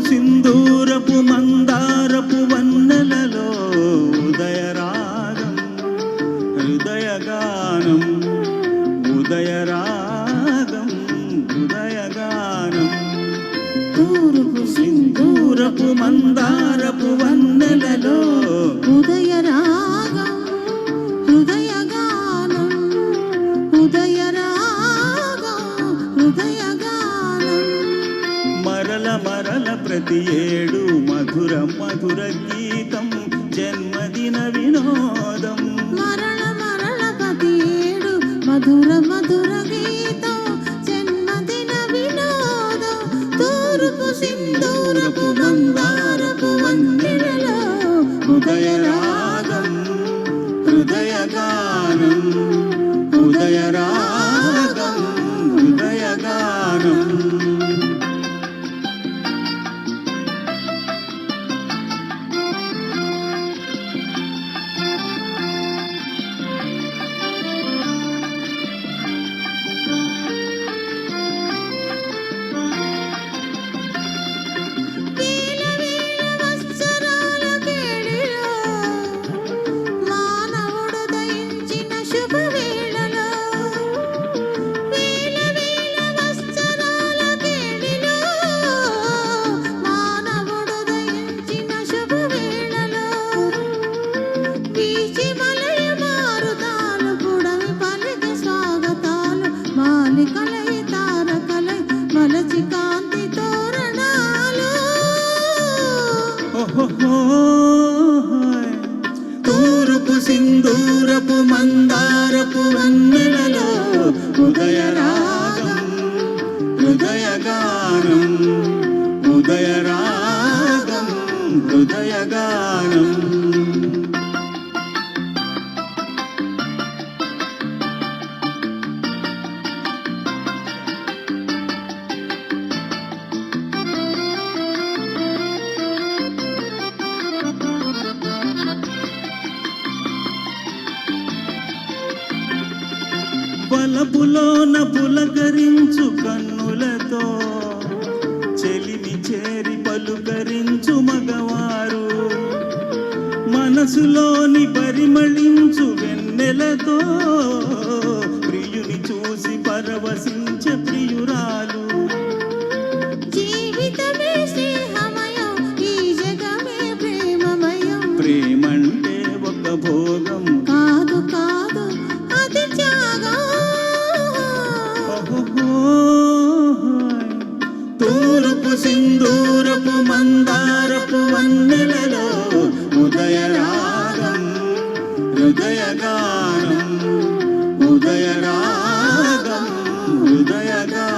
సింధూరపు మందారపు వన్నెలలో ఉదయరాగం హృదయగానం ఉదయరాగం ఉదయగానం తూర్పు సింధూరపు మందారపు వన్నెలలో ఉదయరాగం హృదయగానం ఉదయరాగం హృదయగానం మరల మరల ప్రతి ఏడు మధుర మధుర గీతం జన్మదిన వినోదం మరల మరల ప్రతి ఏడు మధుర మధుర గీతం జన్మదిన వినోదం తూర్పు సింధూరపు మందారపు వన్నెలలో ఉదయరాగం హృదయగానం ఉదయరాగం హృదయగానం తూర్పు సింధూరపు మందారపు వన్నెలలో ఉదయరాగం హృదయగానం ఉదయరాగం హృదయగానం బలపులోన పులకరించు కన్నులతో చెలిమి చేరి పలుకరించు మగవారు మనసులోని పరిమళించు వెన్నెలతో ప్రియుని చూసి పరవశించే ప్రియురాలు జీవితమే స్నేహమయం ఈ జగమే ప్రేమమయం ప్రేమంటే ఒక భోగం కాదు కాదు అది త్యాగం తూర్పు సింధూరపు మందారపు వన్నెలలో ఉదయరాగం హృదయగానం ఉదయరాగం హృదయగానం